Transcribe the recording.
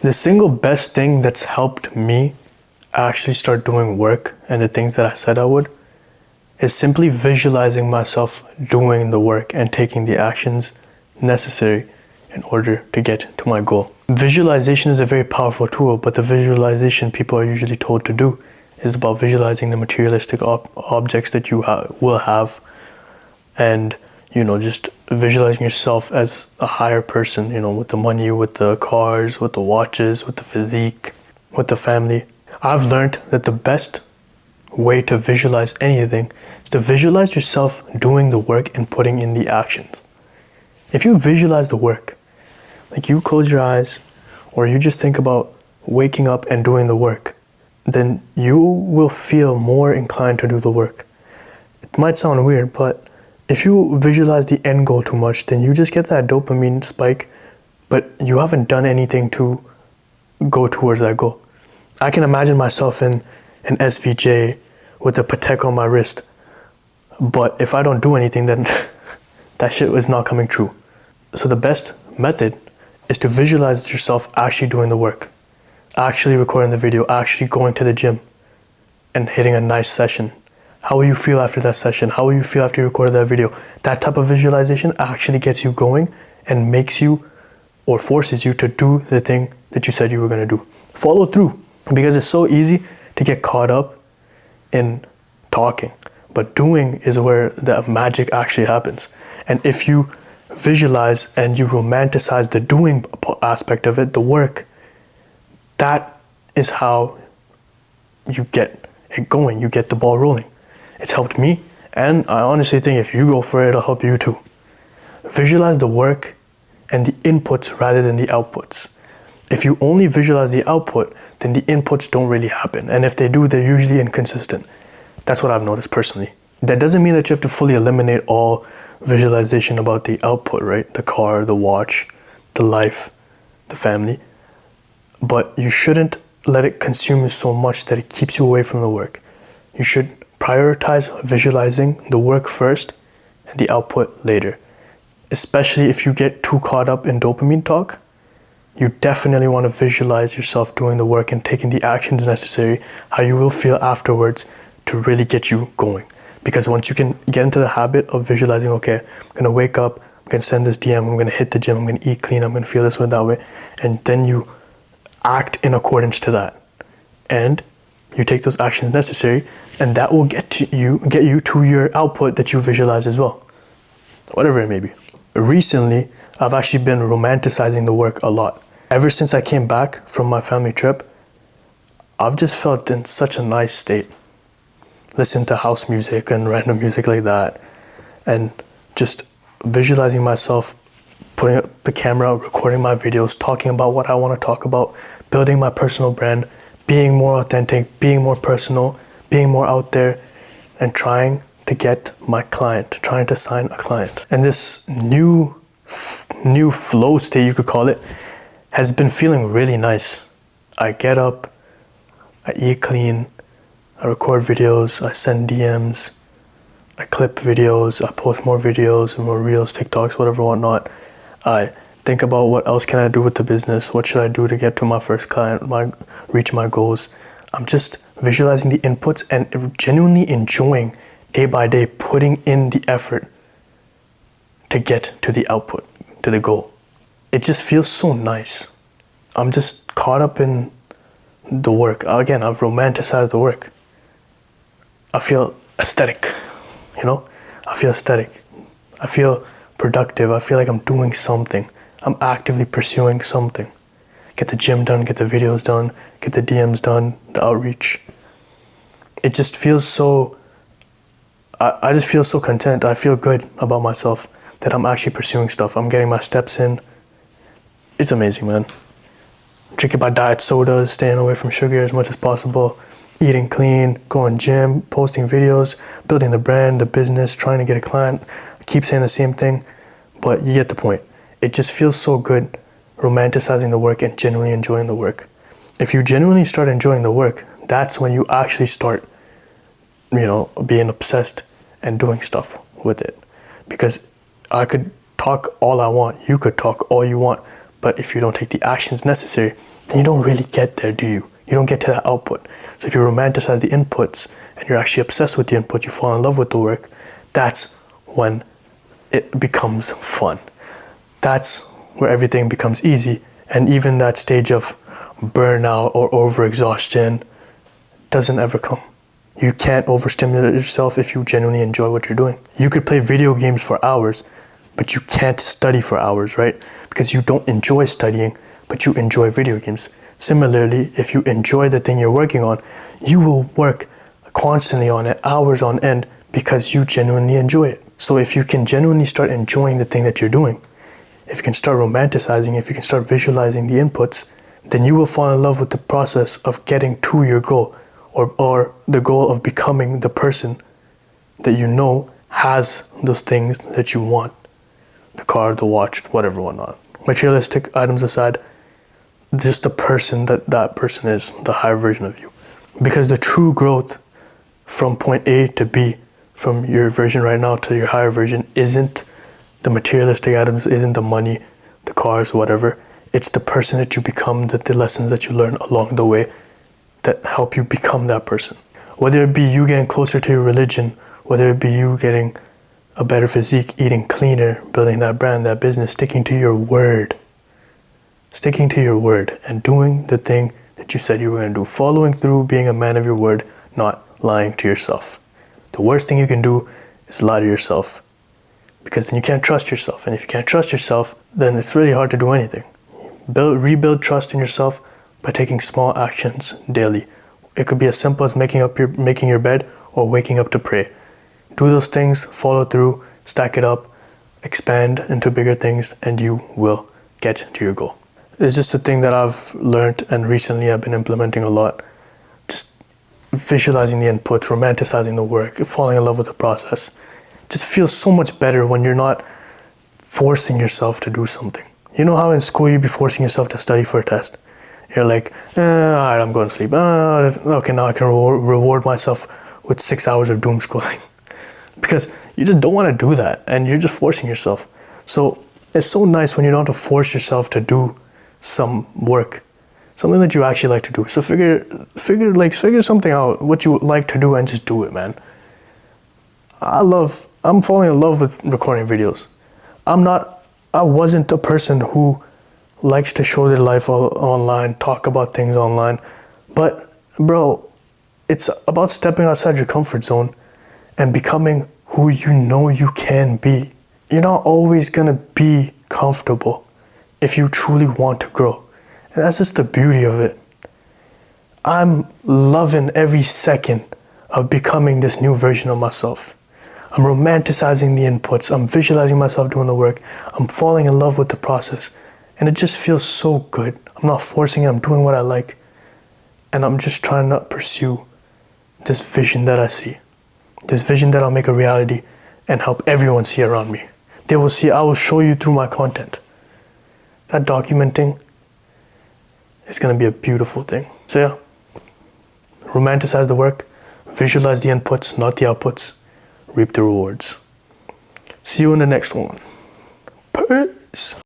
The single best thing that's helped me actually start doing work and the things that I said I would is simply visualizing myself doing the work and taking the actions necessary in order to get to my goal. Visualization is a very powerful tool, but the visualization people are usually told to do is about visualizing the materialistic objects that you will have, and just visualizing yourself as a higher person, with the money, with the cars, with the watches, with the physique, with the family. I've learned that the best way to visualize anything is to visualize yourself doing the work and putting in the actions. If you visualize the work, like you close your eyes or you just think about waking up and doing the work, then you will feel more inclined to do the work. It might sound weird, but if you visualize the end goal too much, then you just get that dopamine spike, but you haven't done anything to go towards that goal. I can imagine myself in an SVJ with a Patek on my wrist, but if I don't do anything, then that shit is not coming true. So the best method is to visualize yourself actually doing the work, actually recording the video, actually going to the gym and hitting a nice session. How will you feel after that session? How will you feel after you recorded that video? That type of visualization actually gets you going and makes you or forces you to do the thing that you said you were going to do. Follow through, because it's so easy to get caught up in talking, but doing is where the magic actually happens. And if you visualize and you romanticize the doing aspect of it, the work, that is how you get it going, you get the ball rolling. It's helped me, and I honestly think if you go for it, it'll help you too. Visualize the work and the inputs rather than the outputs. If you only visualize the output, then the inputs don't really happen. And if they do, they're usually inconsistent. That's what I've noticed personally. That doesn't mean that you have to fully eliminate all visualization about the output, right? The car, the watch, the life, the family. But you shouldn't let it consume you so much that it keeps you away from the work. You should prioritize visualizing the work first and the output later. Especially if you get too caught up in dopamine talk, you definitely want to visualize yourself doing the work and taking the actions necessary, how you will feel afterwards to really get you going. Because once you can get into the habit of visualizing, okay, I'm going to wake up, I'm going to send this DM, I'm going to hit the gym, I'm going to eat clean, I'm going to feel this way, that way, and then you act in accordance to that. And you take those actions necessary, and that will get you to your output that you visualize as well. Whatever it may be. Recently, I've actually been romanticizing the work a lot. Ever since I came back from my family trip, I've just felt in such a nice state. Listen to house music and random music like that, and just visualizing myself putting up the camera, recording my videos, talking about what I want to talk about, building my personal brand, being more authentic, being more personal, being more out there, and trying to get my client, trying to sign a client. And this new flow state, you could call it, has been feeling really nice. I get up, I eat clean, I record videos, I send DMs, I clip videos, I post more videos, more reels, TikToks, whatever, whatnot. I think about what else can I do with the business, what should I do to get to my first client, reach my goals. I'm just visualizing the inputs and genuinely enjoying day by day putting in the effort to get to the output, to the goal. It just feels so nice. I'm just caught up in the work. Again, I've romanticized the work. I feel aesthetic, I feel aesthetic. I feel productive. I feel like I'm doing something. I'm actively pursuing something. Get the gym done, get the videos done, get the DMs done, the outreach. It just feels so, I just feel so content. I feel good about myself that I'm actually pursuing stuff. I'm getting my steps in. It's amazing, man. Drinking my diet sodas, staying away from sugar as much as possible, eating clean, going gym, posting videos, building the brand, the business, trying to get a client. I keep saying the same thing, but you get the point. It just feels so good romanticizing the work and genuinely enjoying the work. If you genuinely start enjoying the work, that's when you actually start, being obsessed and doing stuff with it. Because I could talk all I want, you could talk all you want, But if you don't take the actions necessary, then you don't really get there, do you? You don't get to that output. So if you romanticize the inputs and you're actually obsessed with the input, you fall in love with the work, that's when it becomes fun. That's where everything becomes easy. And even that stage of burnout or overexhaustion doesn't ever come. You can't overstimulate yourself if you genuinely enjoy what you're doing. You could play video games for hours, but you can't study for hours, right? Because you don't enjoy studying, but you enjoy video games. Similarly, if you enjoy the thing you're working on, you will work constantly on it, hours on end, because you genuinely enjoy it. So if you can genuinely start enjoying the thing that you're doing, if you can start romanticizing, if you can start visualizing the inputs, then you will fall in love with the process of getting to your goal, or the goal of becoming the person that you know has those things that you want. The car, the watch, whatever, whatnot. Materialistic items aside, just the person that person is, the higher version of you. Because the true growth from point A to B, from your version right now to your higher version, isn't the materialistic items, isn't the money, the cars, whatever. It's the person that you become, the lessons that you learn along the way that help you become that person. Whether it be you getting closer to your religion, whether it be you getting a better physique, eating cleaner, building that brand, that business, sticking to your word. Sticking to your word and doing the thing that you said you were going to do. Following through, being a man of your word, not lying to yourself. The worst thing you can do is lie to yourself, because then you can't trust yourself. And if you can't trust yourself, then it's really hard to do anything. Rebuild trust in yourself by taking small actions daily. It could be as simple as making your bed or waking up to pray. Do those things, follow through, stack it up, expand into bigger things, and you will get to your goal. It's just a thing that I've learned and recently I've been implementing a lot. Just visualizing the inputs, romanticizing the work, falling in love with the process. It just feels so much better when you're not forcing yourself to do something. You know how in school you'd be forcing yourself to study for a test? You're like, all right, I'm going to sleep. Okay, now I can reward myself with 6 hours of doom scrolling. Because you just don't want to do that and you're just forcing yourself. So it's so nice when you don't have to force yourself to do some work, something that you actually like to do. So figure something out, what you like to do, and just do it, man. I'm falling in love with recording videos. I wasn't a person who likes to show their life online, talk about things online. But bro, it's about stepping outside your comfort zone and becoming who you know you can be. You're not always gonna be comfortable if you truly want to grow. And that's just the beauty of it. I'm loving every second of becoming this new version of myself. I'm romanticizing the inputs. I'm visualizing myself doing the work. I'm falling in love with the process. And it just feels so good. I'm not forcing it. I'm doing what I like. And I'm just trying to pursue this vision that I see. This vision that I'll make a reality and help everyone see around me. They will see, I will show you through my content. That documenting is going to be a beautiful thing. So yeah, romanticize the work, visualize the inputs, not the outputs, reap the rewards. See you in the next one. Peace.